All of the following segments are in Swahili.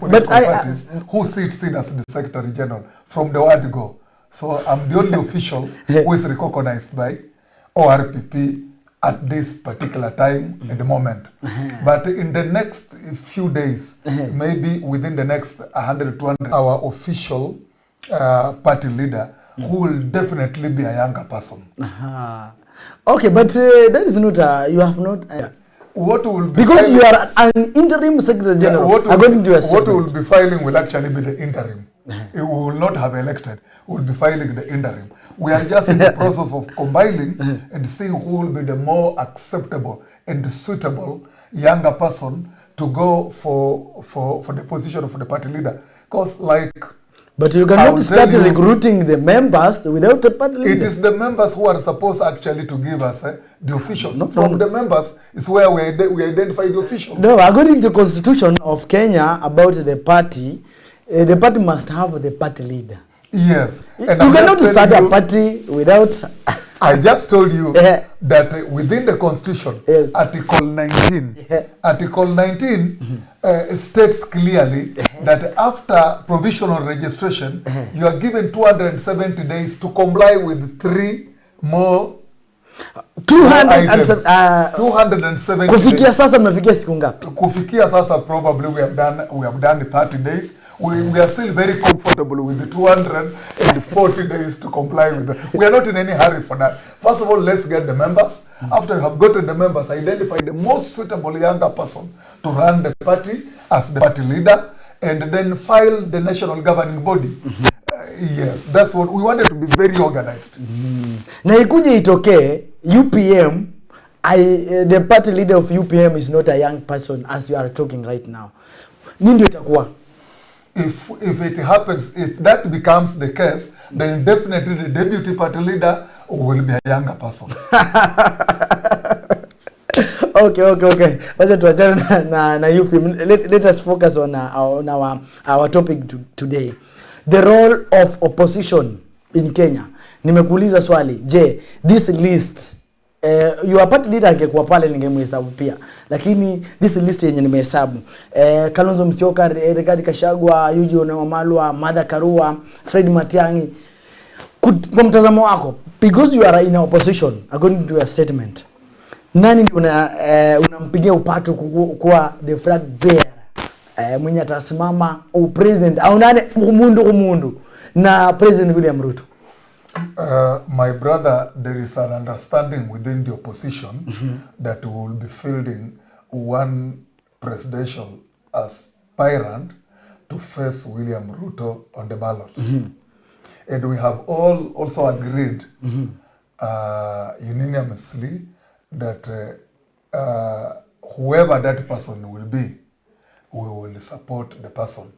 political parties who sits in as the Secretary General from the word go. So I'm the only official who is recognized by ORPP at this particular time and moment. But in the next few days, maybe within the next 100 to 200, our official party leader, who will definitely be a younger person. Okay, but that is not, you have not... what will be because you are an interim Secretary General, according to your statement. What will be filing will actually be the interim. We will not have elected. We will be filing the interim. We are just in the process of compiling and seeing who will be the more acceptable and suitable younger person to go for the position of the party leader. Because but you cannot start recruiting the members without the party leader. It is the members who are supposed actually to give us the officials. From the members is where we identify the officials. No, according to the Constitution of Kenya about the party must have the party leader. Yes. And you cannot start a party without... I just told you that within the Constitution, Article 19, Article 19 states clearly that after provisional registration, you are given 270 days to comply with 3 more 270 kufikia sasa mnafikia siku ngapi? Kufikia sasa probably we have done 30 days. We are still very comfortable with the 240 days to comply with that. We are not in any hurry for that. First of all, let's get the members. After you have gotten the members, identify the most suitable younger person to run the party as the party leader, and then file the national governing body. Yes, that's what we wanted to be very organized. Na ikuje itoke UPM, the party leader of UPM is not a young person as you are talking right now. Ndio itakuwa? If it happens, if that becomes the case, then definitely the deputy party leader will be a younger person. Okay. Wacha tuachane na UPM. Let us focus on our topic today. The role of opposition in Kenya. Nimekuuliza swali, je, this list your party leader angekuwa pale ningemhesabu pia, lakini this list yenye nimehesabu Kalonzo Musyoka, Rigathi Gachagua, Eugene Wamalwa, Martha Karua, Fred Matiang'i, kwa mtazamo wako, because you are in opposition according to your statement, nani ndio unampigia upato kuwa the flag bearer mwenye atasimama au president au nani umundu na President William Ruto? My brother, there is an understanding within the opposition that we will be fielding one presidential aspirant to face William Ruto on the ballot. And we have all also agreed unanimously that whoever that person will be, we will support the person.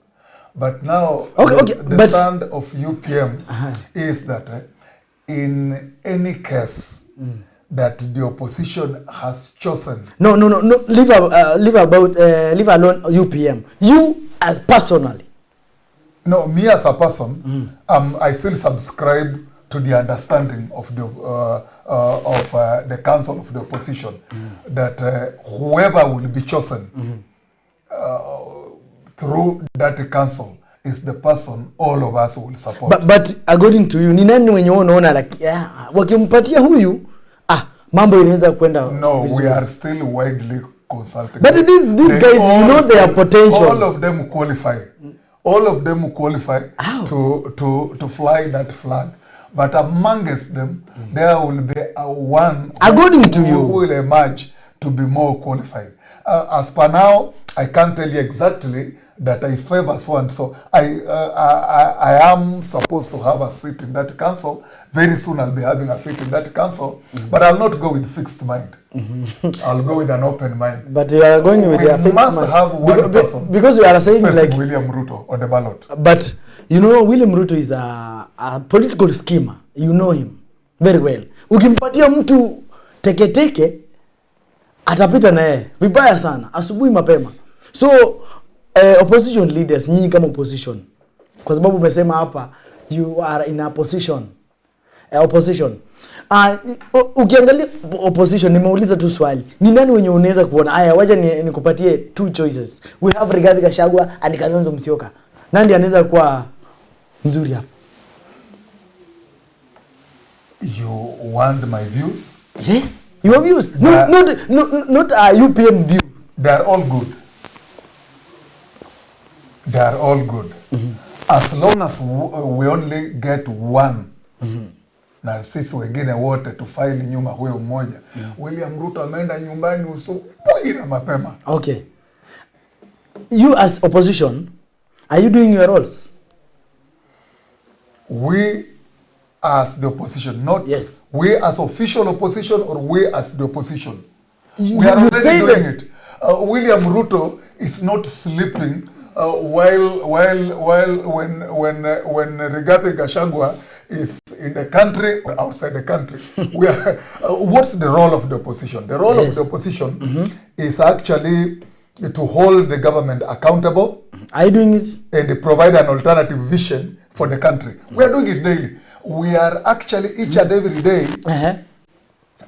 But now, the stand of UPM is that in any case that the opposition has chosen... No. Leave alone UPM. You as personally. No, me as a person, I still subscribe to the understanding of the council of the opposition that whoever will be chosen through that council is the person all of us will support. But according to you, ni nani wenye unaona like wakimpatia huyu mambo inaweza kwenda? No, we are still widely consulting. But these guys, you know their potential. All of them qualify. All of them qualify to fly that flag. But amongst them, there will be one according to you who will emerge to be more qualified. As per now, I can't tell you exactly that I favor so and so. I am supposed to have a seat in that council. Very soon I'll be having a seat in that council, but I'll not go with fixed mind. I'll go with an open mind. But you are going with your fixed mind. We must have one person because you are saying like William Ruto on the ballot. But you know William Ruto is a political schemer. You know him very well. Ukimpatia mtu teke atapita naye vibaya sana asubuhi mapema. So opposition leaders, nyinyi kama opposition, kwa sababu umesema hapa you are in a position, opposition. Ukiangalia opposition, nimeuliza tu swali. Ni nani wenye unaweza kuona? Haya, wacha nikupatie two choices. We have Rigathi Gachagua and Kalonzo Musyoka. Nani anaweza kuwa mzuri hapa? You want my views? Yes, your views. Not a UPM view. They are all good. They are all good. As long as we only get one. Na sisi wengine wote tufaili nyuma huyo mmoja. William Ruto ameenda nyumbani usubuhi na mapema. Okay. You as opposition, are you doing your roles? We as the opposition, not yes. We as official opposition or we as the opposition. We are already doing it. William Ruto is not sleeping while when Rigathi Gachagua is in the country or outside the country. We are, what's the role of the opposition? The role of the opposition is actually to hold the government accountable. Are you doing it? And provide an alternative vision for the country. We are doing it daily. We are actually each and every day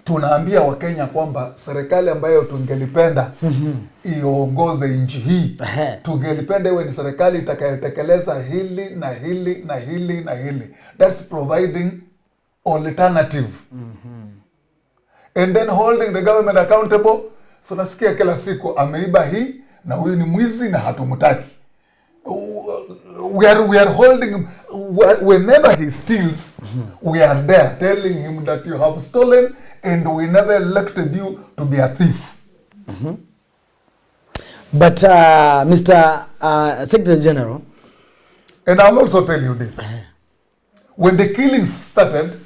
tunaambia Wakenya kwamba serikali ambayo tungelipenda iongoze nchi hii, tungelipenda iwe ni serikali itakayotekeleza hili na hili na hili na hili. That's providing alternative. And then holding the government accountable. So nasikia kila siku ameiba hii na huyu ni mwizi na hatumtaki. We are holding him. Whenever he steals, we are there telling him that you have stolen and we never elected you to be a thief. But Mr. Secretary General, and I'll also tell you this. When the killings started,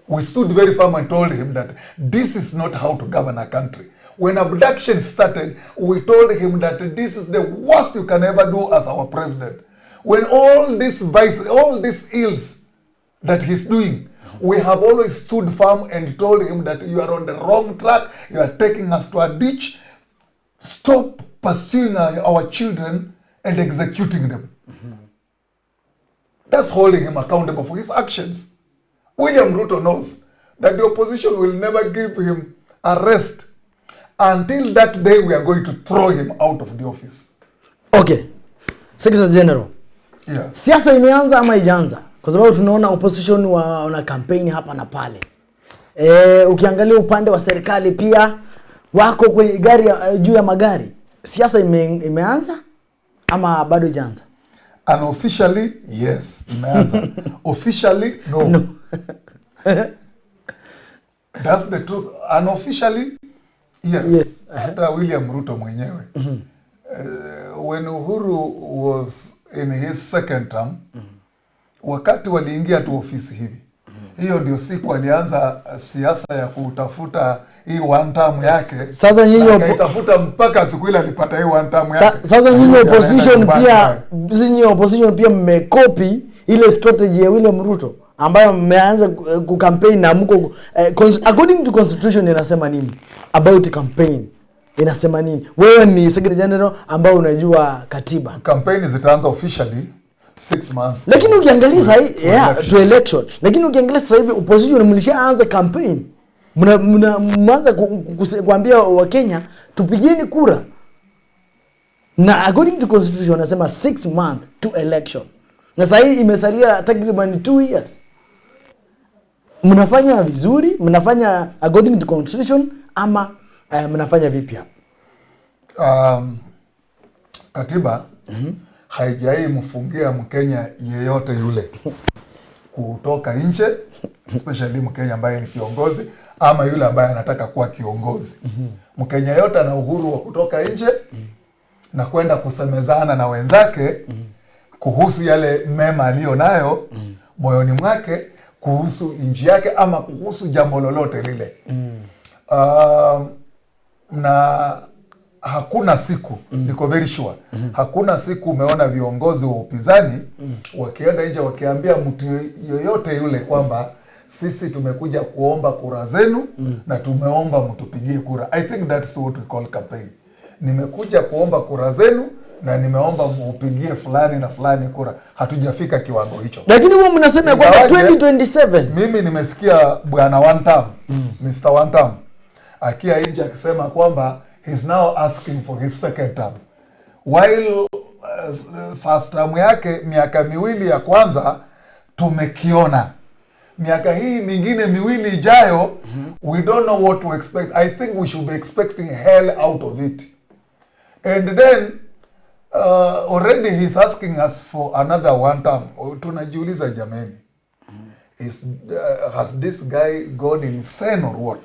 we stood very firm and told him that this is not how to govern a country. When abduction started, we told him that this is the worst you can ever do as our president. When all this vice, all these ills that he's doing, we have always stood firm and told him that you are on the wrong track, you are taking us to a ditch, stop pursuing our children and executing them. That's holding him accountable for his actions. William Ruto knows that the opposition will never give him a rest until that day we are going to throw him out of the office. Okay. Secretary General. Yeah. Siasa imeanza ama ijaanza? Kwa sababu tunaona opposition wana campaign hapa na pale. Ukiangalia upande wa serikali pia wako kwenye gari juu ya magari. Siasa imeanza ama bado ijaanza? Unofficially, yes, imeanza. Officially, no. That's the truth. Unofficially, yes. Hata William Ruto mwenyewe. When Uhuru was in his second term, wakati waliingia tu ofisi hivi, hiyo ndio siku alianza siasa ya kutafuta hii one term yake. Sasa nyinyi akatafuta mpaka siku ile alipata hii one term yake. Sasa nyinyi opposition pia mmekopi ile strategy ya William Ruto ambayo mmeanza kucampaign na mko according to constitution inasema nini about campaign? Inasema nini? Wewe ni Secretary General ambao unajua katiba. Campaign zitaanza officially 6 months. Lakini ukiangalia sasa to election. Lakini ukiangalia sasa hivi opposition mlishaanza campaign. Mnaanza kuambia Wakenya tupigieni kura. Na according to constitution wanasema 6 months to election. Na sasa hii imesalia takriban 2 years. Mnafanya vizuri, mnafanya according to constitution ama mnafanya vipi hapa? Katiba haijai mfungia Mkenya yeyote yule kutoka nje, especially Mkenya ambaye ni kiongozi ama yule ambaye anataka kuwa kiongozi. Mkenya yote ana uhuru wa kutoka nje na kwenda kusemezana na wenzake kuhusu yale mema aliyo nayo moyoni mwake, kuhusu nchi yake ama kuhusu jambo lolote lile. Na hakuna siku, niko very sure, hakuna siku umeona viongozi wa upinzani wakienda nje wakiambia mtu yoyote yule kwamba sisi tumekuja kuomba kura zenu na tumeomba mtupigie kura. I think that's what we call campaign. Nimekuja kuomba kura zenu na nimeomba upigie fulani na fulani kura, hatujafika kiwango hicho. Lakini huwa mnasema kwamba 2027 mimi nimesikia bwana one term, Mr. One Term akia nje akisema kwamba he's now asking for his second term, while first term yake miaka miwili ya kwanza tumekiona. Miaka hii mingine miwili ijayo, we don't know what to expect. I think we should be expecting hell out of it. And then already he's asking us for another one term. Tunajiuliza jameni, has this guy gone insane or what?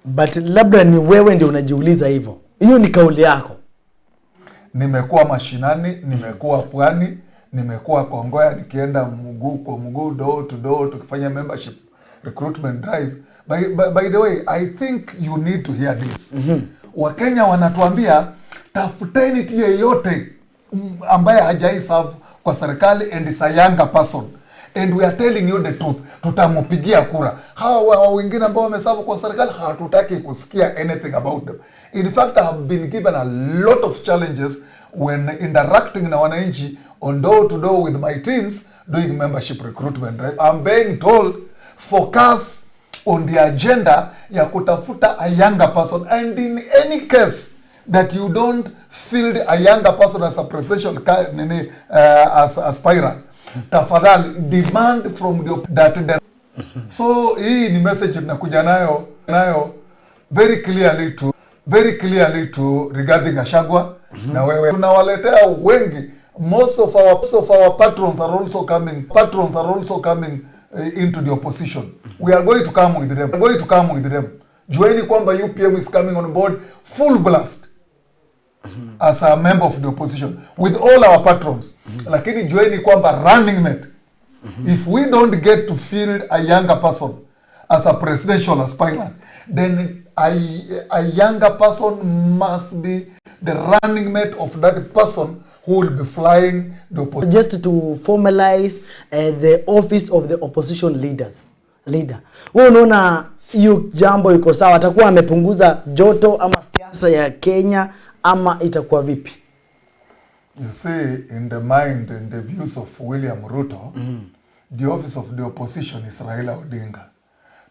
But labda ni wewe ndio unajiuliza hivyo. Hiyo ni kauli yako. Nimekuwa mashinani, nimekuwa pwani, nimekuwa Kongoya, nikienda mguu kwa mguu, door to door, tukifanya membership recruitment drive. By the way, I think you need to hear this. Wakenya wanatuambia tafuteni tu yeyote ambaye hajai serve kwa serikali and is a younger person, and we are telling you the truth, tutamupigia kura. Hawa wengine ambao wameserve kwa serikali hatutaki kusikia anything about them. In fact, I have been given a lot of challenges when interacting na wananchi on door to door with my teams doing membership recruitment drive. I'm being told focus on the agenda ya kutafuta a younger person, and in any case that you don't field a younger person as a presidential as aspirant, tafadhali demand from the so hii ni message tunakuja nayo very clearly to regarding Gachagua. Na wewe tunawaletea wengi. Most of our patrons are also coming into the opposition. We are going to come with them. Jueni kwamba UPM is coming on board full blast as a member of the opposition with all our patrons. Lakini jueni kwamba running mate, if we don't get to field a younger person as a presidential aspirant, then a younger person must be the running mate of that person who will be flying the opposition. Just to formalize the office of the opposition leader. Wewe unaona hiyo jambo iko sawa? Atakuwa amepunguza joto ama siasa ya Kenya, ama itakuwa vipi? You see, in the mind and the views of William Ruto, the office of the opposition is Raila Odinga.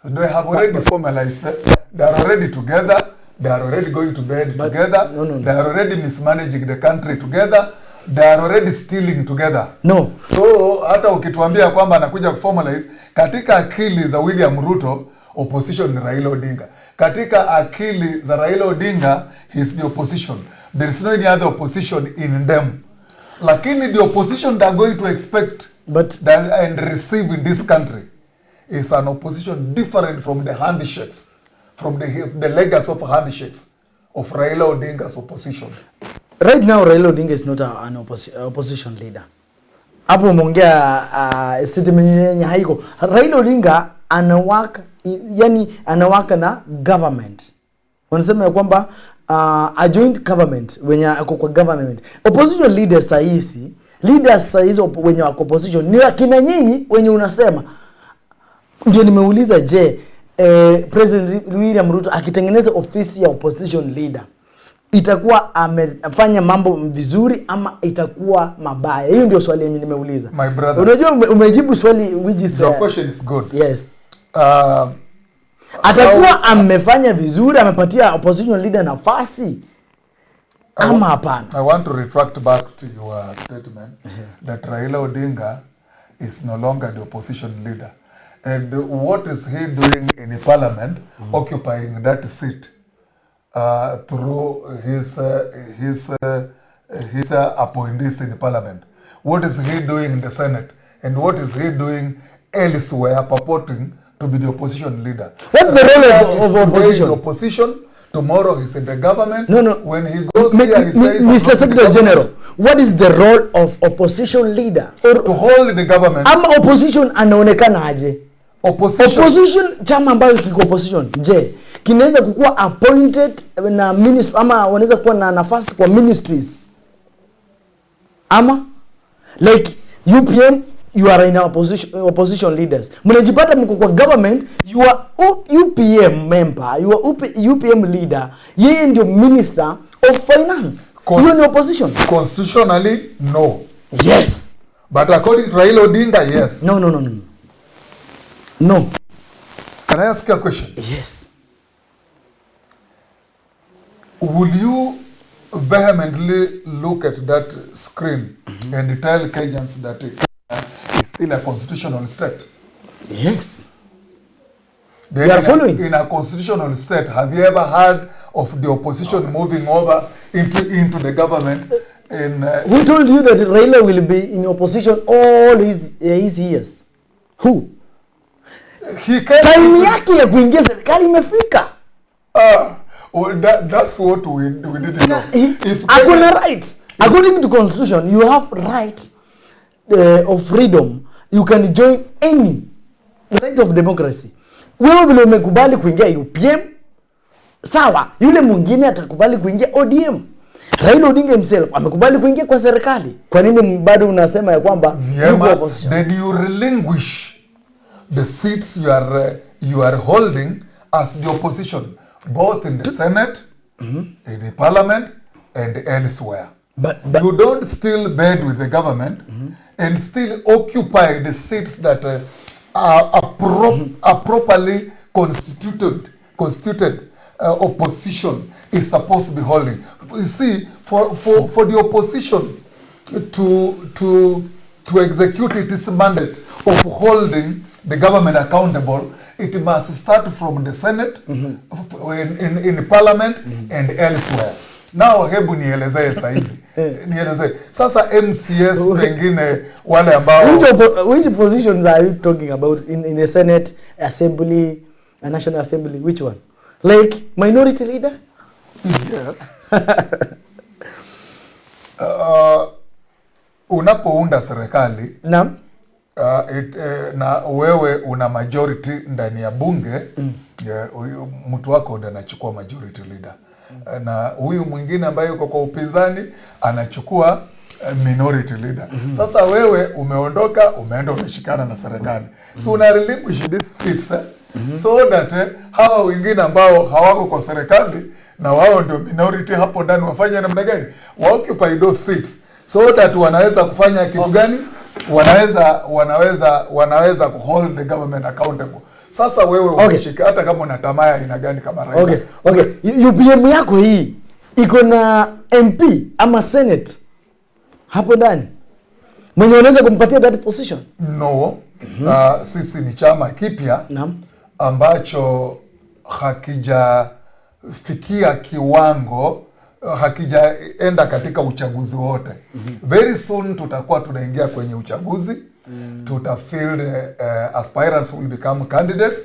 They have already formalized it. They are already together. They are already going to bed together. No. They are already mismanaging the country together. They are already stealing together. No. So hata ukituambia kwamba anakuja kuformalize, katika akili za William Ruto, opposition ni Raila Odinga. Katika akili za Raila Odinga, he is the opposition. There is no any other opposition in them. Lakini the opposition they are going to expect and receive in this country is an opposition different from the handshakes, from the legacy of handshakes of Raila Odinga's opposition. Right now, Raila Odinga is not an opposition leader. Hapo umeongea statement yenye haiko. Raila Odinga anawaka na government. Wanasema ya kwamba a joint government wenye ako kwa government. Opposition leaders sahizi wenye wako opposition ni wakina nyinyi wenye unasema. Ndio nimeuliza, je, President William Ruto akitengeneza ofisi ya opposition leader, itakuwa amefanya mambo vizuri ama itakuwa mabaya? Hiyo ndio swali yenye nimeuliza. My brother, unajua umejibu swali which is your question is good. Yes. Atakuwa amefanya vizuri, amepatia opposition leader nafasi ama hapana? I want to retract back to your statement that Raila Odinga is no longer the opposition leader. And what is he doing in the parliament, occupying that seat through his appointees in the parliament? What is he doing in the Senate? And what is he doing elsewhere purporting to be the opposition leader? What's the role of opposition? The opposition. Tomorrow he's in the government. No. When he goes here, he says, Mr. Secretary General, what is the role of opposition leader? Or to hold the government. Ama opposition anaonekana aje? Opposition chama ambayo kiko opposition, je, kinaweza kukuwa appointed na ministry ama wanaweza kuwa na nafasi kwa ministries? Ama like UPM, you are in opposition leaders. Mnajipata mko kwa government, you are UPM member, you are UPM leader. Yeye ndio minister of finance. Hiyo ni opposition. Constitutionally, no. Yes. But according to Raila Odinga, yes. No. No. Can I ask you a question? Yes. Will you vehemently look at that screen and tell Kenyans that Kenya is still a constitutional state? Yes. Then We are following. In a constitutional state, have you ever heard of the opposition moving over into the government? Who told you that Raila will be in opposition all his years? Who? Time yake ya kuingia serikali imefika. Well, that's what we didn't know. Akuna right. According to constitution, you have right of freedom. You can join any right of democracy. Wewe vile umekubali kuingia UPM, sawa, yule mwingine atakubali kuingia ODM. Raila Odinga himself amekubali kuingia kwa serikali. Kwa nini bado unasema ya kwamba yuko opposition? Then you relinquish the seats you are holding as the opposition, both in the Senate, in the Parliament, and elsewhere. But you don't still bed with the government and still occupy the seats that are properly constituted opposition is supposed to be holding. You see, for the opposition to execute its mandate of holding the government accountable, it must start from the Senate, in Parliament, and elsewhere. Now hebu nielezee saizi. Nielezee. Sasa MCS pengine wale ambao which positions are you talking about in the Senate, Assembly, a National Assembly? Which one? Like minority leader? Yes. Unapounda serikali Naam. Na wewe una majority ndani ya bunge, mtu wako ndiye anachukua majority leader. Na huyu mwingine ambaye yuko kwa upinzani anachukua minority leader. Sasa wewe umeondoka, umeenda umeshikana na serikali. So una relinquish these seats so that hawa wengine ambao hawako kwa serikali na wao ndio minority hapo ndani wafanye namna gani? Occupy those seats so that wanaweza kufanya kitu gani? Wanaweza hold the government accountable. Sasa wewe umeshika hata kama una tamaa ina gani kama Raila. Okay. UPM yako hii iko na MP ama Senate hapo ndani mwenye unaweza kumpatia that position? No. Sisi ni chama kipya ambacho hakijafikia kiwango, hakijaenda katika uchaguzi wote. Very soon tutakuwa tunaingia kwenye uchaguzi. Tutafield aspirants will become candidates.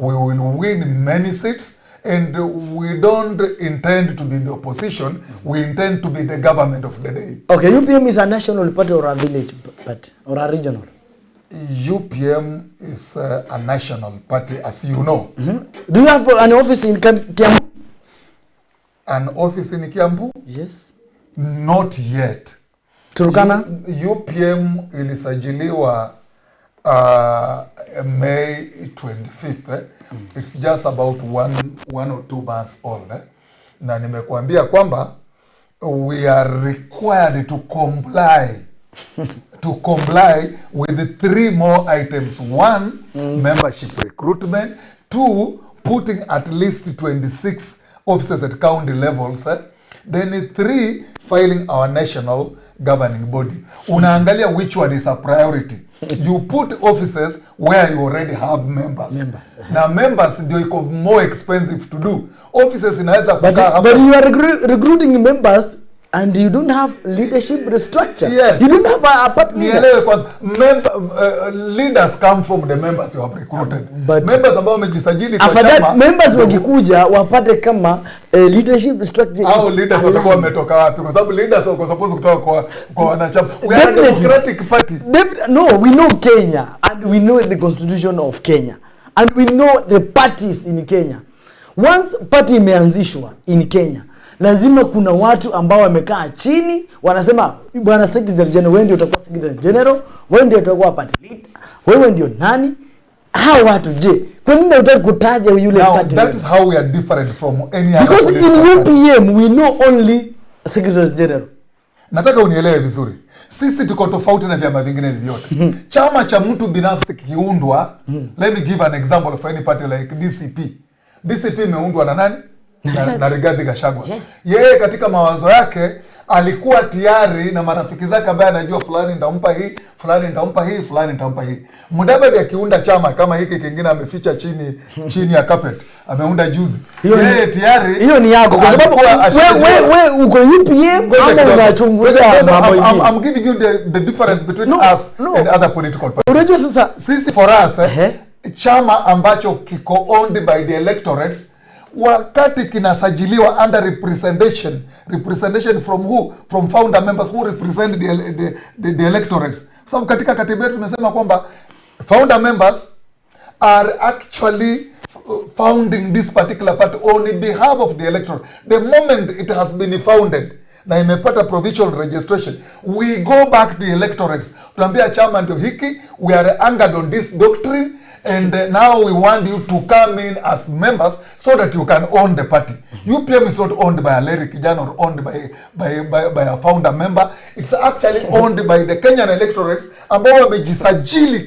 We will win many seats, and we don't intend to be the opposition. We intend to be the government of the day. Okay, UPM is a national party or a village party or a regional? UPM is a national party, as you know. Do you have an office in Kiambu? An office in Kiambu? Yes. Not yet. Turkana? UPM ilisajiliwa May 25th. It's just about one or two months old. Na nimekuambia kwamba we are required to comply with the 3 more items. 1, membership recruitment. 2, putting at least 26 officers at county levels. Then 3, filing our national governing body. Unaangalia which one is a priority. You put officers where you already have members. Na members ndio iko more expensive to do. Officers inaweza kukaa hapa. But you are recruiting members and you don't have leadership structure. Yes. You don't have a party leader. Nielewe kwa leaders come from the members you have recruited. But members ambao wamejisajili kwa chama. Members wakikuja wapate kama leadership structure. Au leaders watakuwa wametoka wapi? Kwa sababu leaders wako supposed kutoka kwa wanachama. We are a democratic party. No, we know Kenya and we know the constitution of Kenya and we know the parties in Kenya. Once party imeanzishwa in Kenya, lazima kuna watu ambao wamekaa chini wanasema bwana secretary general, wewe ndio utakuwa secretary general, wewe ndio utakuwa party leader, wewe ndio nani? Hao watu je, kwa nini unataka kutaja yule party? That is how we are different from any other. Because in UPM we know only Secretary General. Nataka unielewe vizuri. Sisi tuko tofauti na vyama vingine vyote. Chama cha mtu binafsi kiundwa, let me give an example of any party like DCP. DCP imeundwa na nani? Na Rigathi Gachagua. Yes. Yeye katika mawazo yake alikuwa tayari na marafiki zake ambaye anajua fulani nitampa hii, fulani nitampa hii, fulani nitampa hii. Mudavadi akiunda chama kama hiki kingine ameficha chini ya carpet. Ameunda juzi. Yeye tayari hiyo ni yako kwa sababu wewe uko UPM ama unachungulia mambo mengine. I'm giving you the difference between us and other political parties. Unajua sasa sisi for us chama ambacho kiko owned by the electorates wakati kinasajiliwa under representation from who? From founder members who represent the electorates. So katika katiba yetu tumesema kwamba founder members are actually founding this particular party on behalf of the electorate. The moment it has been founded na imepata provincial registration, we go back to the electorates. Tuambia chama ndio hiki, we are anchored on this doctrine, and now we want you to come in as members so that you can own the party. UPM is not owned by a Larry Kijana or owned by a founder member. It's actually owned by the Kenyan electorates ambao wamejisajili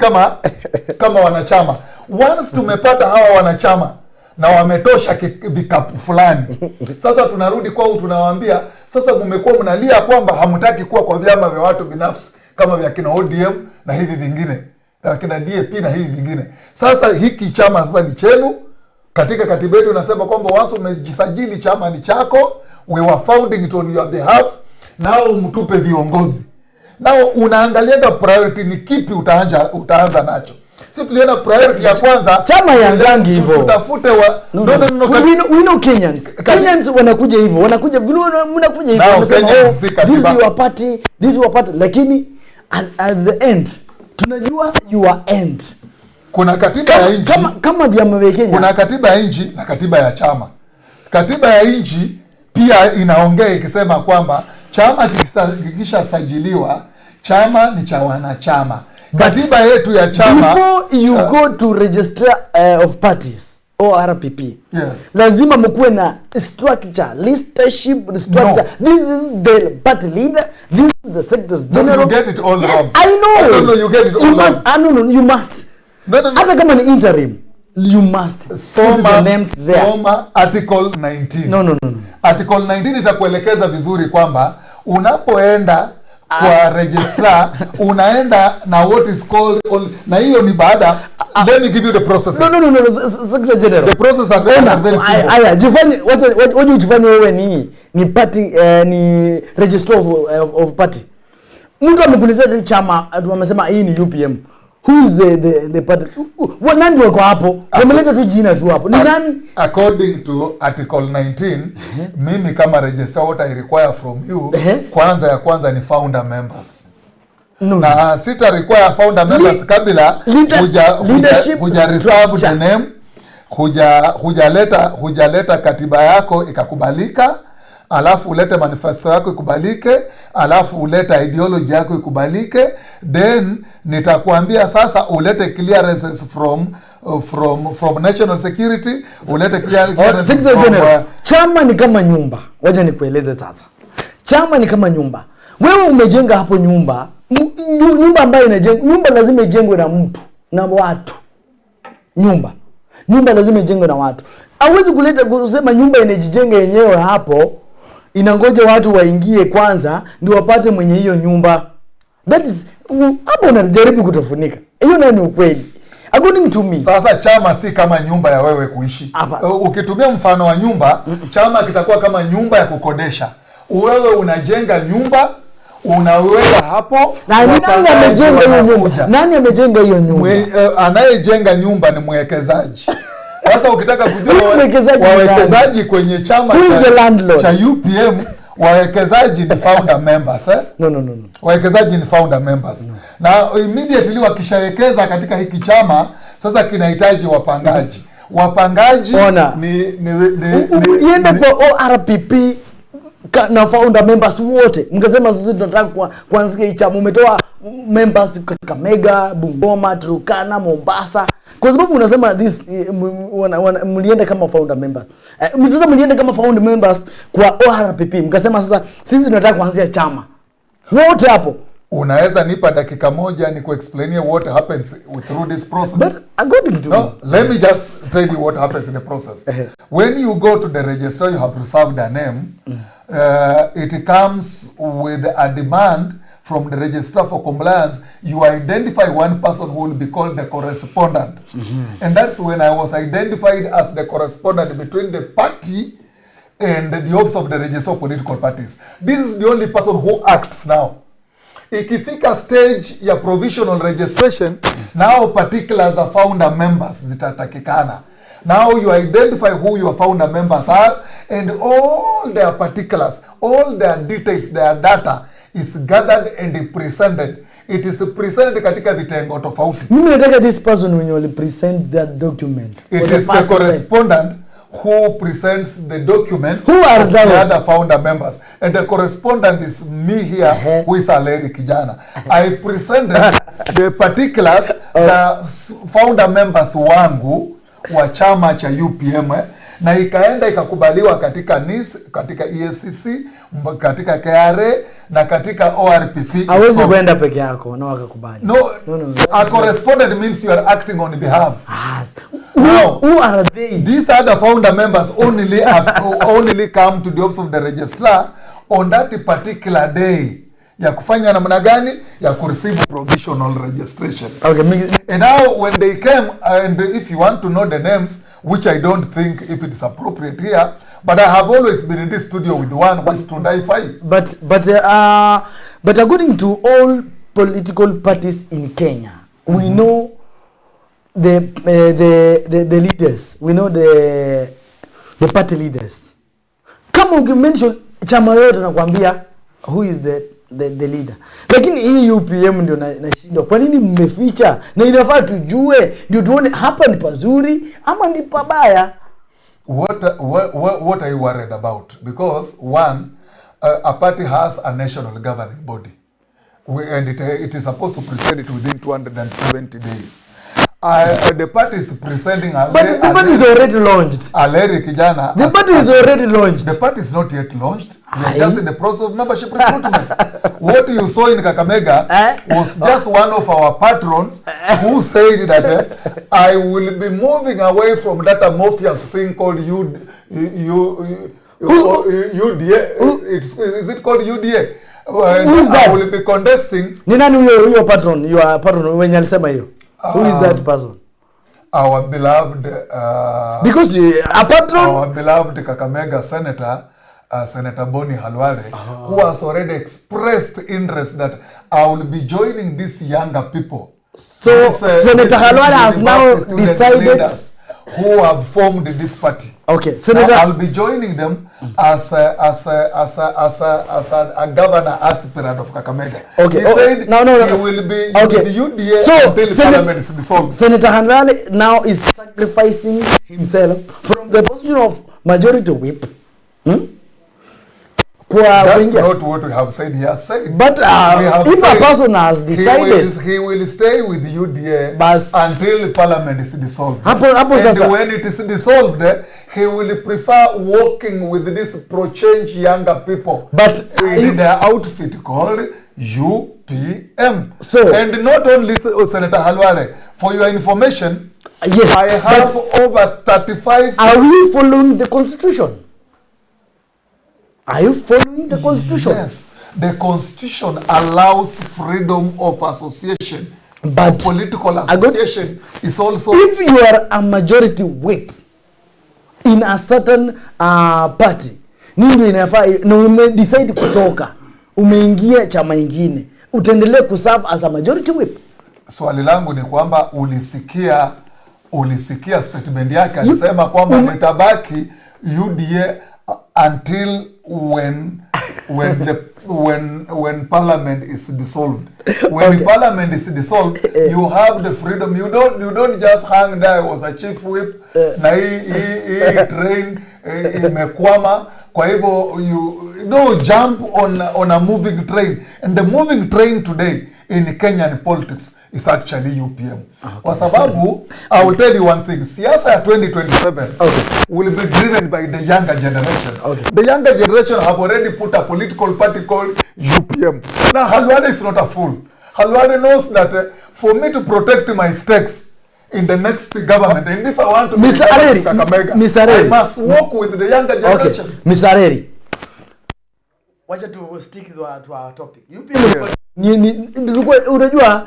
kama wanachama. Once tumepata hawa wanachama na wametosha vikapu fulani, sasa tunarudi kwao, tunawaambia sasa mmekuwa mnalia kwamba hamtaki kuwa kwa vyama vya watu binafsi kama vya kina ODM na hivi vingine, na kina DAP na hivi vingine. Sasa hiki chama sasa ni chenu. Katika katiba yetu inasema kwamba once umejisajili chama ni chako, we were founding it on your behalf, nao mtupe viongozi. Nao unaangaliaga priority ni kipi utaanza nacho. Si tuliona priority ya kwanza chama yanzangi hivyo. Tutafute no. We know Kenyans. Kenyans wanakuja hivyo. Wanakuja mnakuja hivyo. Wanasema this is your party, this is your party. Lakini at the end tunajua your end. Kuna katiba ya nchi kama vyama vya Kenya. Kuna katiba ya nchi na katiba ya chama. Katiba ya nchi pia inaongea ikisema kwamba chama kikishasajiliwa, chama ni cha wanachama. Katiba yetu ya chama, before you go to register of parties or RPP, yes, lazima mkuwe na structure, listership structure. No. This is the party leader, this is the secretary general. No, you get it all wrong. I know. I don't know, you get it all you wrong. Must, no, you must. No. Hata kama ni interim, you must put the names there. Soma Article 19. No. Article 19 itakuelekeza vizuri kwamba unapoenda kwa registrar unaenda na what is called na hiyo ni baada. Let me give you the process. No, Secretary General. The process are very simple. Aya, jifanye waje ujifanye wewe ni party ni registrar of party. Mtu amekuletea chama wamesema hii ni UPM. Who is the party? Nani wako hapo? Wameleta tu jina tu hapo. Ni nani? According to Article 19, mimi kama registrar what I require from you, kwanza ni founder members. No. Na sita require founder members kabla huja reserve the name, hujaleta katiba yako ikakubalika, alafu ulete manifesto yako ikubalike, alafu ulete ideology yako ikubalike, then nitakwambia sasa ulete clearances from national security, ulete clearances from chama ni kama nyumba. Wacha nikueleze sasa. Chama ni kama nyumba. Wewe umejenga hapo nyumba ambayo inajengwa, nyumba lazima ijengwe na mtu na watu. Nyumba lazima ijengwe na watu. Hauwezi kuleta kusema nyumba inajijenga yenyewe hapo, inangoja watu waingie kwanza ndio wapate mwenye hiyo nyumba. That is hapo unajaribu kutofunika. Hiyo ndio ni ukweli. According to me. Sasa chama si kama nyumba ya wewe kuishi. Ukitumia mfano wa nyumba, chama kitakuwa kama nyumba ya kukodesha. Wewe unajenga nyumba, unaweka hapo. Nani amejenga hiyo nyumba? Anayejenga nyumba ni mwekezaji. Sasa ukitaka kujua wawekezaji kwenye chama cha UPM, wawekezaji ni founder members. No. Wawekezaji ni founder members. No. Na immediately wakishawekeza katika hiki chama, sasa kinahitaji wapangaji. Wapangaji iende kwa ORPP na founder members wote. Mngesema sisi tunataka kuanzia hii chama, umetoa members katika Mega, Bungoma, Turkana, Mombasa. Kwa sababu unasema this mlienda kama founder members. Sasa mlienda kama founder members kwa ORPP. Mkasema sasa sisi tunataka kuanzia chama. Wote hapo. Unaweza nipa dakika moja ni kuexplainia what happens through this process. But according to no, let me just tell you what happens in the process. When you go to the register, you have reserved a name. It comes with a demand from the registrar for compliance. You identify one person who will be called the correspondent. And that's when I was identified as the correspondent between the party and the office of the registrar of political parties. This is the only person who acts now. Ikifika stage ya provisional registration, now particulars are founder members zitatakikana. Now you identify who your founder members are and all their particulars, all their details, their data is gathered and presented. It is presented katika vitengo tofauti. Mimi nataka this person when you present that document. It is the correspondent who presents the documents. Who are of those? The other founder members. And the correspondent is me here, who is Aleri Kijana. I presented the particulars, the founder members wangu wa chama cha UPM, na ikaenda ikakubaliwa katika NIS, katika ESCC, katika KRA na katika ORPP. Hawezi kwenda peke yako na wakakubali. No. A correspondent means you are acting on behalf. Yes. Now, who are they? These other founder members only come to the office of the registrar on that particular day. Ya kufanya namna gani? Ya kureceive provisional registration. Okay. And now when they came, and if you want to know the names, which I don't think if it's appropriate here, but I have always been in this studio with one who is Tundai Fai. But according to all political parties in Kenya, we know the leaders, we know the party leaders. Kama ukimention chama yote nakwambia who is the leader. Lakini hii UPM ndio nashindwa. Kwa nini mmeficha? Na inafaa tujue ndio tuone hapa ni pazuri ama ni pabaya. What are you worried about? Because one, a party has a national governing body. And it is supposed to present it within 270 days. The party is presenting... But the party is already launched. Aleri Kijana... The party is already launched. The party is not yet launched. We are just in the process of membership recruitment. What you saw in Kakamega was just one of our patrons who said that I will be moving away from that amorphous thing called UDA. Is it called UDA? Who is that? I will be contesting... Ni nani huyo patron? You are patron wenye alisema hiyo. Who is that person? Our beloved... because a patron... Our beloved Kakamega Senator, Senator Boni Halwale, who has already expressed interest that I will be joining these younger people. So, Senator Halwale has now decided... who have formed this party. Okay, Senator... I'll be joining them as a governor aspirant of Kakamega. Okay. He said no. He will be with the UDA until Parliament is dissolved. Senator Halwale now is sacrificing himself from the position of majority whip. That's not what we have said. He has said. But if a person has decided, he will stay with the UDA until Parliament is dissolved. And when it is dissolved, he will prefer working with these pro-change younger people. But in their outfit called UPM. So, and not only Senator Halwale. For your information, yes, I have over 35. Are we following the Constitution? Are you following the Constitution? Yes. The Constitution allows freedom of association. But political association is also... If you are a majority whip in a certain party, nini inafaa na umedecide kutoka, umeingia chama ingine, utaendelea kuserve as a majority whip? Swali langu ni kwamba ulisikia statement yake alisema kwamba nitabaki UDA until when Parliament is dissolved. When the Parliament is dissolved, you have the freedom. You don't just hang there. I was a chief whip. Na hii train imekwama. Kwa hivyo you don't jump on a moving train. And the moving train today in Kenyan politics is actually UPM. Kwa sababu, I will tell you one thing, siasa ya 2027 will be driven by the younger generation. The younger generation have already put a political party called UPM. Now, Halwale is not a fool. Halwale knows that for me to protect my stakes in the next government, and if I want to be Kakamega, I must work with the younger generation. Mr. Areri, wacha to stick to our topic. Unajua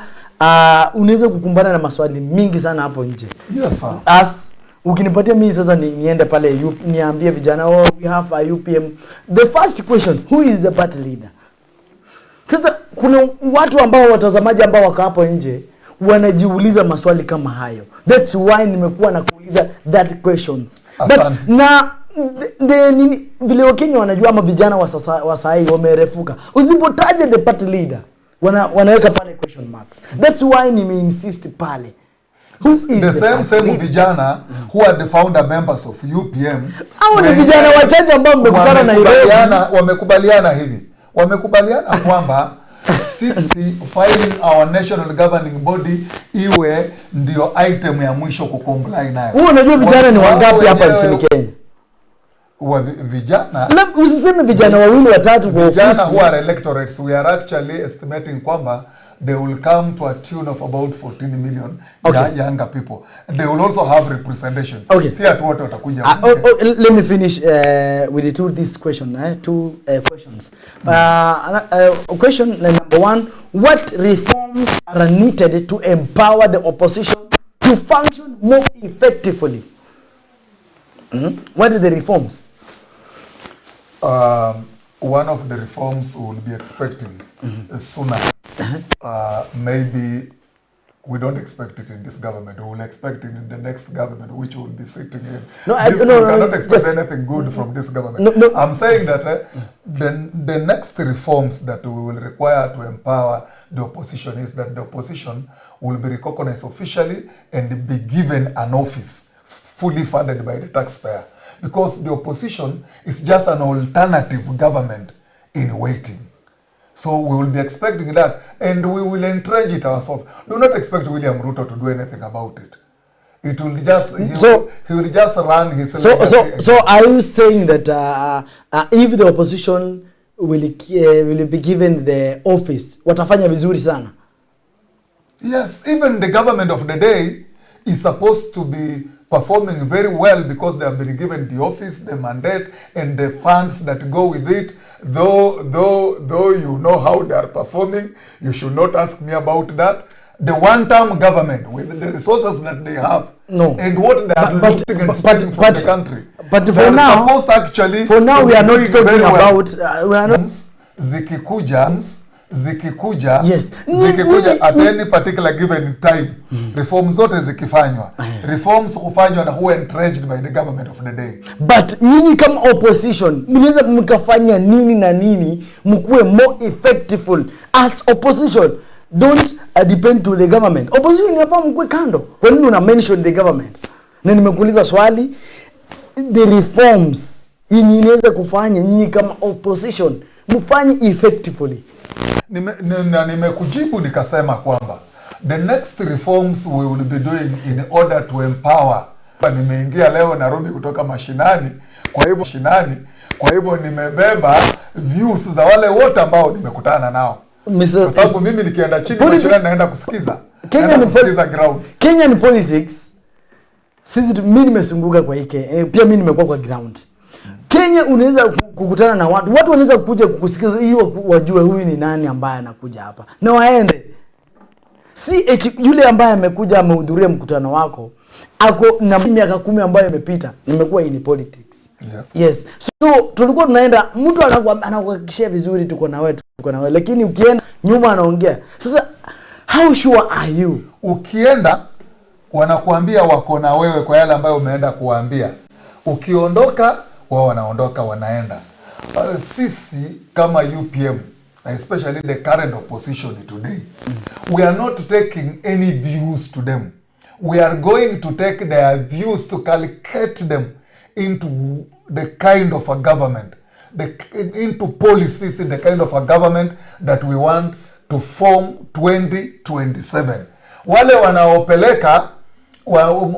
unaweza kukumbana na maswali mingi sana hapo nje. Yes sir. Ukinipatia mimi sasa niende pale niambie vijana we have a UPM. The first question, who is the party leader? Sasa kuna watu ambao watazamaji ambao wako hapo nje wanajiuliza maswali kama hayo. That's why nimekuwa na kuuliza that questions. But na vile Wakenya wanajua ama vijana wa sasa hivi wamerefuka. Usipotaje the party leader, wanaweka pale question marks. That's why insist pale. Who is the same vijana who are the founder members of UPM? Hao ni vijana wachache ambao mmekutana na wamekubaliana kwamba sisi filing our national governing body iwe ndio item ya mwisho kucomply nayo. Wewe unajua vijana ni wangapi hapa nchini Kenya? Vijana usiseme vijana wawili watatu kwa ofisi. Vijana who are electorates, we are actually estimating kwamba they will come to a tune of about 14 million younger people. They will also have representation. See at what watakuja. Let me finish with this question. Two questions. Question number one, what reforms are needed to empower the opposition to function more effectively? What are the reforms? One of the reforms we will be expecting sooner. Maybe we don't expect it in this government. We will expect it in the next government, which we will be sitting in. We cannot expect anything good from this government. No. I'm saying that the next reforms that we will require to empower the opposition is that the opposition will be recognized officially and be given an office fully funded by the taxpayer. Because the opposition is just an alternative government in waiting. So we will be expecting that, and we will entrench it ourselves. Do not expect William Ruto to do anything about it. It will just he will just run his. So are you saying that if the opposition will be given the office, watafanya vizuri sana? Yes, even the government of the day is supposed to be performing very well because they have been given the office, the mandate, and the funds that go with it. Though you know how they are performing, you should not ask me about that. The one-term government with the resources that they have, and what they are looting and stealing from the country. But for now, we are not talking about. We are not. Zikikuja at any particular given time, reforms zote zikifanywa, reforms kufanywa na who entrenched by the government of the day. But nyinyi kama opposition mnaweza mkafanya nini na nini mkuwe more effective as opposition? Don't depend to the government. Opposition inafaa mkuwe kando. Kwa nini una mention the government? Na nimekuuliza swali, the reforms nyinyi inaweza kufanya nyinyi kama opposition mfanye effectively. Nimekujibu nikasema kwamba the next reforms we will be doing in order to empower. Nimeingia leo Nairobi kutoka mashinani, kwa hivyo nimebeba views za wale wote ambao nimekutana nao. Kwa sababu mimi nikienda chini mashinani naenda kusikiza. Ground. Kenyan politics, mimi nimesunguka kwa hike, pia mimi nimekuwa kwa ground. Kenya unaweza kukutana na watu wanaweza kuja kukusikiza hiyo wajue huyu ni nani ambaye anakuja hapa. Na waende. Yule ambaye amekuja amehudhuria mkutano wako ako na miaka 10 ambayo imepita nimekuwa in politics. Yes. So tulikuwa tunaenda mtu anakuhakikishia vizuri tuko na wewe lakini ukienda nyuma anaongea. Sasa how sure are you? Ukienda wanakuambia wako na wewe kwa yale ambayo umeenda kuwaambia. Ukiondoka wao wanaondoka wanaenda. Sisi kama UPM, especially the current opposition today, we are not taking any views to them. We are going to take their views to calculate them into the kind of a government, into policies in the kind of a government that we want to form 2027. Wale wanaopeleka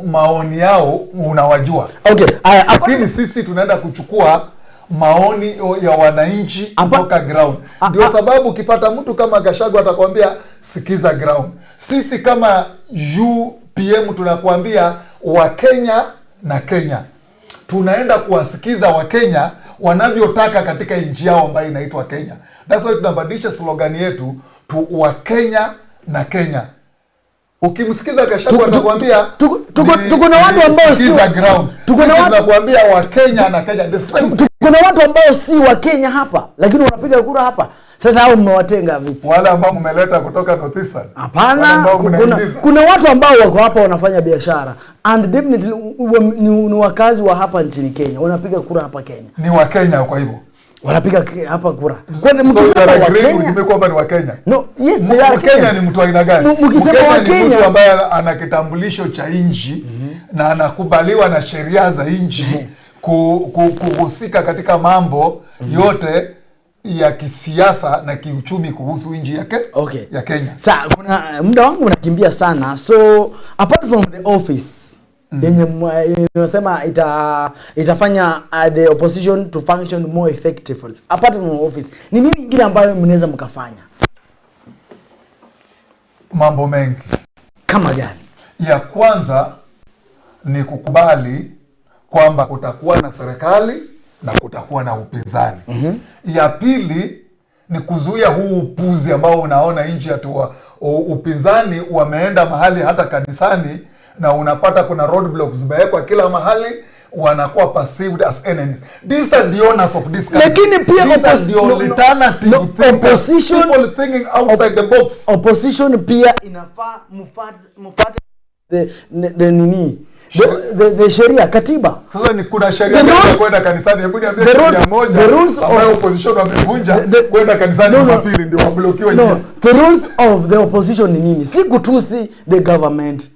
maoni yao unawajua. Okay. Lakini sisi tunaenda kuchukua maoni ya wananchi kutoka ground. Ndio sababu ukipata mtu kama Gachagua atakwambia sikiza ground. Sisi kama UPM tunakuambia Wakenya na Kenya. Tunaenda kuwasikiza Wakenya wanavyotaka katika nchi yao ambayo inaitwa Kenya. That's why tunabadilisha slogan yetu tu Wakenya na Kenya. Ukimsikiza Gachagua atakwambia tuko na watu ambao si ground. Tuko na watu tunakuambia Wakenya na Kenya. Tuko na watu ambao si wa Kenya hapa, lakini wanapiga kura hapa. Sasa hao mmewatenga vipi? Wale ambao mmeleta kutoka Northeastern. Hapana, kuna watu ambao wako hapa wanafanya biashara and definitely ni wakazi wa hapa nchini Kenya. Wanapiga kura hapa Kenya. Ni wa Kenya kwa hivyo. Wanapiga hapa kura. Kwani mkisema wa Kenya kwamba ni wa Kenya? No, yes, wa Kenya ni mtu aina gani? Mkisema wa Kenya ni mtu ambaye ana kitambulisho cha nchi na anakubaliwa na sheria za nchi kuhusika katika mambo yote ya kisiasa na kiuchumi kuhusu nchi yake ya Kenya. Sasa kuna muda wangu unakimbia sana. So apart from the office yenye unasema itafanya the opposition to function more effectively. Apart from the office, ni nini kingine ambayo mnaweza mkafanya? Mambo mengi. Kama gani? Ya kwanza ni kukubali kwamba kutakuwa na serikali na kutakuwa na upinzani. Ya pili ni kuzuia huu upuzi ambao unaona nchi atu upinzani wameenda mahali hata kanisani na unapata kuna roadblocks zimewekwa kila mahali, wanakuwa perceived as enemies. These are the owners of this country. Lakini pia opposition, people thinking outside the box. Opposition pia inafaa mfate the nini? The sheria, katiba. Sasa ni kuna sheria ya kwenda kanisani. Hebu niambie sheria moja ambayo opposition wamevunja kwenda kanisani Jumapili ndio wablokiwa nje. No, the rules of the opposition ni nini? Si kutusi the government.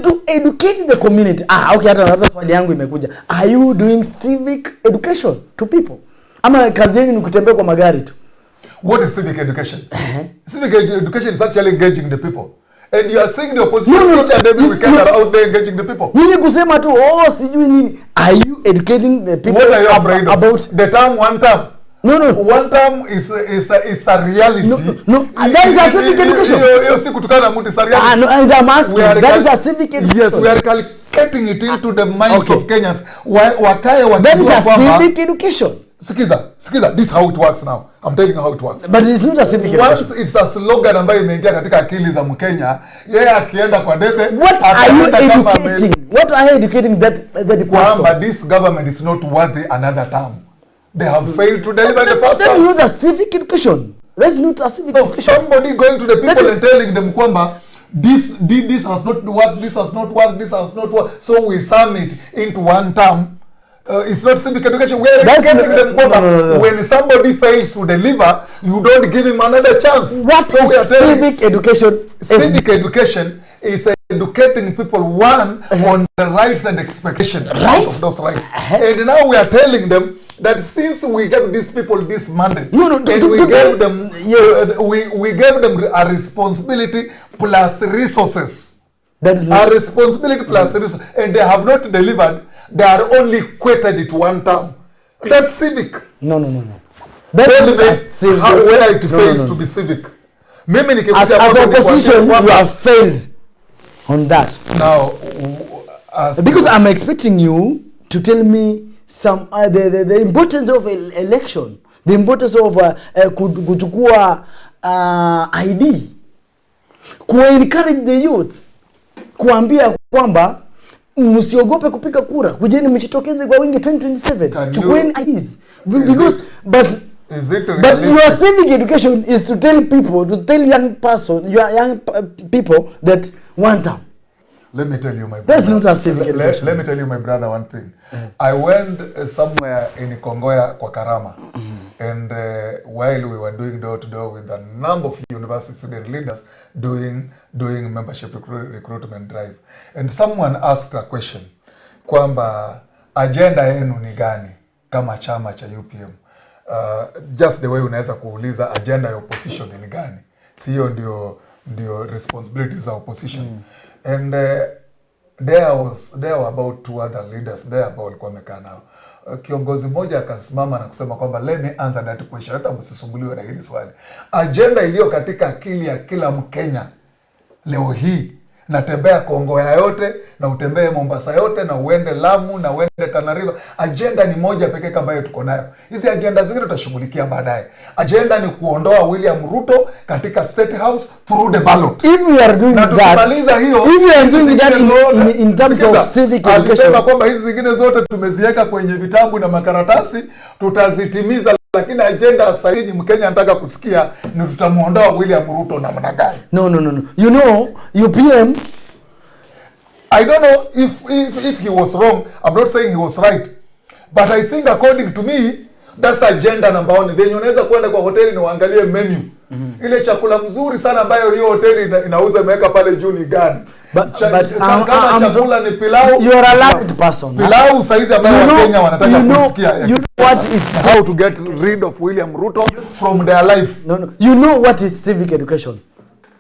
To educate the community. Okay, hata swali yangu imekuja. Are you doing civic education to people? Ama kazi yenu ni kutembea kwa magari tu? What is civic education? Civic education is actually engaging the people. And you are saying the opposition each and every weekend are out there engaging the people. Nini kusema tu sijui nini? Are you educating the people? What are you afraid about the term one term? No. One term is a reality. No. That is a civic education. You see kutukana mtu is a reality. No, and I'm asking. That is a civic education. Yes, we are calculating it into the minds of Kenyans. That is a civic education. Sikiza, this is how it works now. I'm telling you how it works. But it's not a civic education. Once it's a slogan ambayo imeingia katika akili za Mkenya, yeye akienda kwa debe, what are you educating? What are you educating that person? But this government is not worthy another term. They have failed to deliver the first term. That's not a civic education. That's not a civic education. Somebody going to the people and telling them kwamba this has not worked, this has not worked, this has not worked. So we sum it into one term. It's not civic education. We are educating them. No. When somebody fails to deliver, you don't give him another chance. What is civic education? Civic education is educating people on the rights and expectations of those rights. And now we are telling them that since we gave these people this mandate, we gave them a responsibility plus resources. That is a responsibility plus resources, and they have not delivered. They are only equated it one term. That's civic. No. Tell me where it fails to be civic. As opposition, you have failed on that. Now, because I'm expecting you to tell me some the importance of election, the importance of kuchukua ID, encourage the youth, kuambia kwamba msiogope kupiga kura, kujeni mjitokeze kwa wingi 2027, chukueni IDs. Because but your civic education is to tell people, to tell young people that one term. Let me tell you, my brother. That's not a civic education. Let me tell you, my brother, one thing. I went somewhere in Kongoya, kwa Karama, and while we were doing door-to-door with a number of university student leaders doing membership recruitment drive, and someone asked a question, kwamba agenda yenu ni gani kama chama cha UPM? just the way unaweza kuuliza agenda ya opposition ni gani. Sio ndio responsibilities of opposition. And there were about 2 other leaders there ambao walikuwa wamekaa nao. Kiongozi mmoja akasimama na kusema kwamba let me answer that question, hata msisumbuliwe na hili swali. Agenda iliyo katika akili ya kila Mkenya leo hii, natembea Kongoya yote na utembee Mombasa yote na uende Lamu na uende Tana River, agenda ni moja pekee ambayo tuko nayo. Hizi agenda zingine tutashughulikia baadaye. Agenda ni kuondoa William Ruto katika State House through the ballot. If we are doing that, hiyo, if we are doing that in terms of civic education, alisema kwamba hizi zingine zote tumeziweka kwenye vitabu na makaratasi, tutazitimiza. Lakini agenda sasa hivi Mkenya anataka kusikia ni tutamuondoa William Ruto namna gani. No. You know, UPM, I don't know if he was wrong. I'm not saying he was right. But I think according to me, that's agenda number 1. Venye unaweza kwenda kwa hoteli na uangalie menu. Ile chakula mzuri sana ambayo hiyo hoteli inauza imeweka pale juu ni gani? Kama chakula ni pilau, you are a learned person. Pilau saizi ambayo Wakenya wanataka kusikia. You know what is how to get rid of William Ruto from their life. No. You know what is civic education.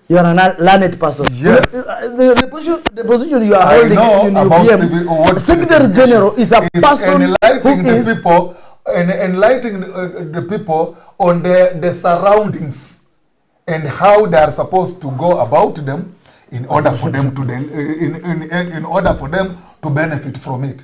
You are a learned person. Yes. The position you are holding in UPM, Secretary General is a person who is enlightening the people on the surroundings and how they are supposed to go about them in order for them to in order for them to benefit from it.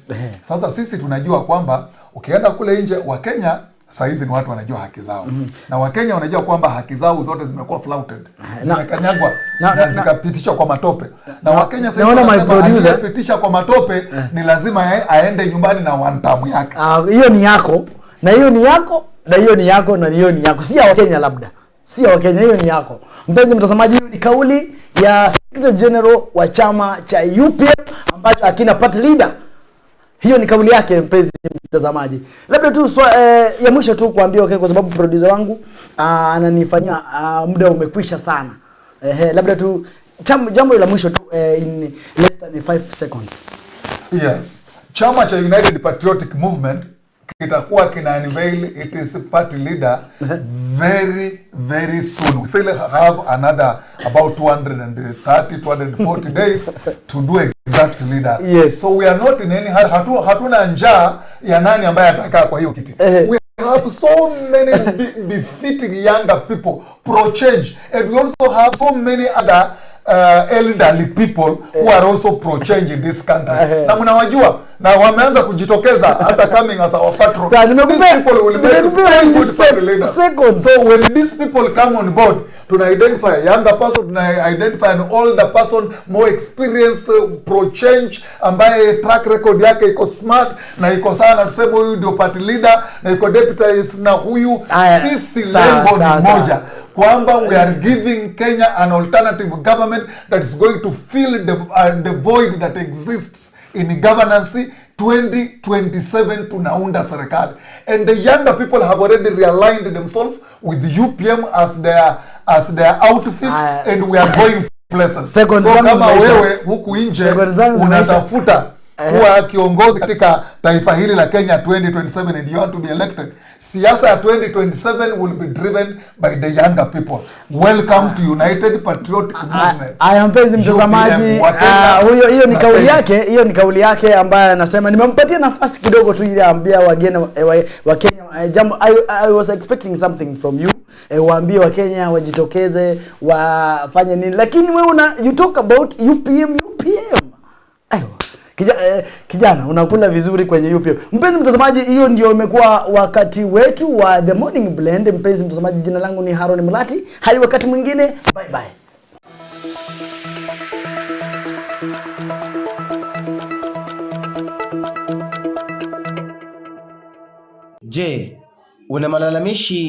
Sasa sisi tunajua kwamba ukienda kule nje Wakenya saizi ni watu wanajua haki zao. Na Wakenya wanajua kwamba haki zao zote zimekuwa flouted. Zimekanyagwa na zikapitishwa kwa matope. Na Wakenya sasa wanapitisha kwa matope ni lazima aende nyumbani na wantamu yake. Hiyo ni yako. Na hiyo ni yako, na hiyo ni yako, na hiyo ni yako. Si ya Wakenya labda. Si ya Wakenya, hiyo ni yako. Mpenzi mtazamaji, hiyo ni kauli ya Secretary General wa chama cha UPM ambacho akina party leader. Hiyo ni kauli yake mpenzi mtazamaji. Labda tu ya mwisho tu kuambia okay, kwa sababu producer wangu ananifanyia muda umekwisha sana. Labda tu jambo la mwisho tu in less than 5 seconds. Yes. Chama cha United Patriotic Movement kitakuwa kina unveil its party leader very soon. We still have another about 240 days to do exact leader. Yes. So we are not in any hurry. Hatuna njaa ya nani ambaye atakaa kwa hiyo kiti. We have so many defeating younger people pro change, and we also have so many other elderly people who are also pro change in this country. Na mnawajua na wameanza kujitokeza hata coming as our patron. These people will make good party leaders. So when these people come on board, to identify a younger person, to identify an older person, more experienced pro change ambaye track record yake iko smart na iko sana, tuseme huyu ndio party leader na iko deputy na huyu. Sisi lengo ni moja, kwamba we are giving Kenya an alternative government that is going to fill the void that exists in governance. 2027 tunaunda serikali, and the younger people have already realigned themselves with the UPM as their outfit, and we are going places. So kama wewe huku nje unatafuta kuwa kiongozi katika taifa hili la Kenya 2027 and you want to be elected, siasa ya 2027 will be driven by the younger people. Welcome to United Patriotic Movement. Mpenzi mtazamaji, hiyo ni kauli yake ambaye anasema nimempatia nafasi kidogo tu ili aambia wageni wa Kenya jambo. I was expecting something from you. Waambie wa Kenya wajitokeze wafanye nini, lakini wewe you talk about UPM. Kijana unakula vizuri kwenye UPM. Mpenzi mtazamaji, hiyo ndio imekuwa wakati wetu wa The Morning Blend. Mpenzi mtazamaji, jina langu ni Haron Mulati. Hadi wakati mwingine, bye bye. Je, una malalamishi